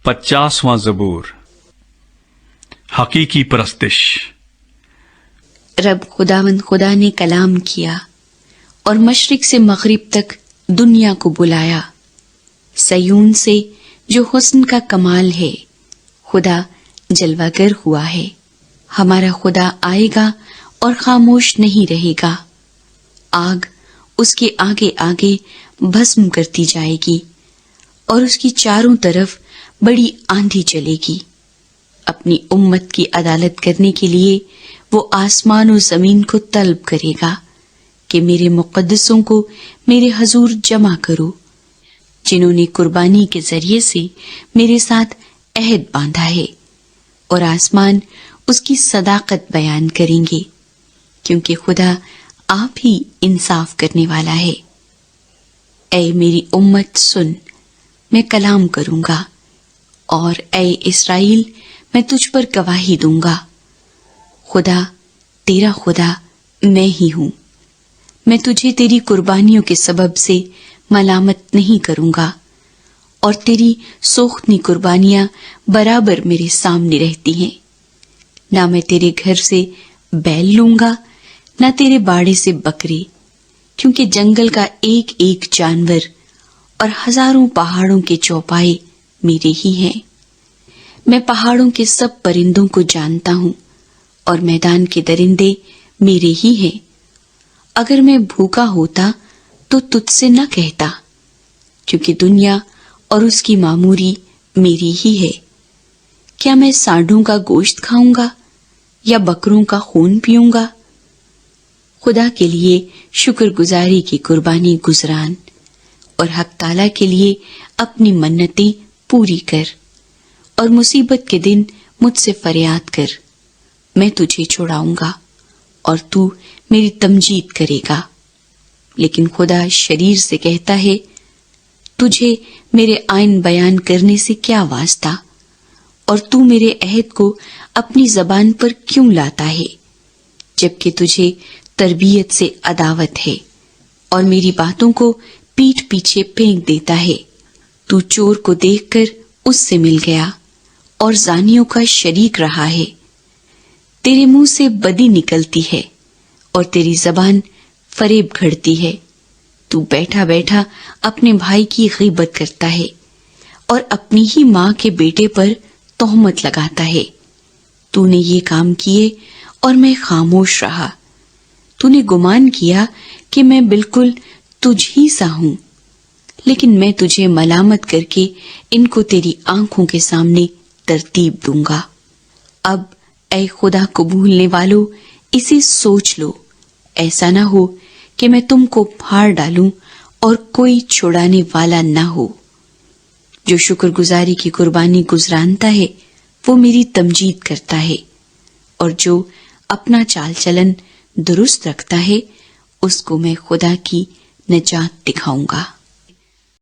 50واں زبور، حقیقی پرستش۔ رب خداوند خدا نے کلام کیا اور مشرق سے مغرب تک دنیا کو بلایا۔ سیون سے جو حسن کا کمال ہے، خدا جلوہ گر ہوا ہے۔ ہمارا خدا آئے گا اور خاموش نہیں رہے گا۔ آگ اس کے آگے آگے بھسم کرتی جائے گی اور اس کی چاروں طرف بڑی آندھی چلے گی۔ اپنی امت کی عدالت کرنے کے لیے وہ آسمان و زمین کو طلب کرے گا کہ میرے مقدسوں کو میرے حضور جمع کرو، جنہوں نے قربانی کے ذریعے سے میرے ساتھ عہد باندھا ہے، اور آسمان اس کی صداقت بیان کریں گے، کیونکہ خدا آپ ہی انصاف کرنے والا ہے۔ اے میری امت سن، میں کلام کروں گا، اور اے اسرائیل میں تجھ پر گواہی دوں گا۔ خدا تیرا خدا میں ہی ہوں، میں تجھے تیری قربانیوں کے سبب سے ملامت نہیں کروں گا، اور تیری سوختنی قربانیاں برابر میرے سامنے رہتی ہیں۔ نہ میں تیرے گھر سے بیل لوں گا، نہ تیرے باڑے سے بکرے، کیونکہ جنگل کا ایک ایک جانور اور ہزاروں پہاڑوں کے چوپائے میرے ہی ہیں۔ میں پہاڑوں کے سب پرندوں کو جانتا ہوں، اور میدان کے درندے میرے ہی ہیں۔ اگر میں بھوکا ہوتا تو تجھ سے نہ کہتا، کیونکہ دنیا اور اس کی معموری میری ہی ہے۔ کیا میں سانڈوں کا گوشت کھاؤں گا یا بکروں کا خون پیوں گا؟ خدا کے لیے شکر گزاری کی قربانی گزران، اور حق تعالیٰ کے لیے اپنی منتیں پوری کر، اور مصیبت کے دن مجھ سے فریاد کر۔ میں تجھے چھڑاؤں گا اور تو میری تمجید کرے گا۔ لیکن خدا شریر سے کہتا ہے، تجھے میرے آئین بیان کرنے سے کیا واسطہ، اور تو میرے عہد کو اپنی زبان پر کیوں لاتا ہے، جبکہ تجھے تربیت سے عداوت ہے اور میری باتوں کو پیٹھ پیچھے پھینک دیتا ہے۔ تو چور کو دیکھ کر اس سے مل گیا اور زانیوں کا شریک رہا ہے۔ تیرے منہ سے بدی نکلتی ہے اور تیری زبان فریب گھڑتی ہے۔ تو بیٹھا بیٹھا اپنے بھائی کی غیبت کرتا ہے اور اپنی ہی ماں کے بیٹے پر تہمت لگاتا ہے۔ تو نے یہ کام کیے اور میں خاموش رہا۔ تو نے گمان کیا کہ میں بالکل تجھ ہی سا ہوں، لیکن میں تجھے ملامت کر کے ان کو تیری آنکھوں کے سامنے ترتیب دوں گا۔ اب اے خدا کو بھولنے والو، اسے سوچ لو، ایسا نہ ہو کہ میں تم کو پھاڑ ڈالوں اور کوئی چھڑانے والا نہ ہو۔ جو شکر گزاری کی قربانی گزرانتا ہے وہ میری تمجید کرتا ہے، اور جو اپنا چال چلن درست رکھتا ہے اس کو میں خدا کی نجات دکھاؤں گا۔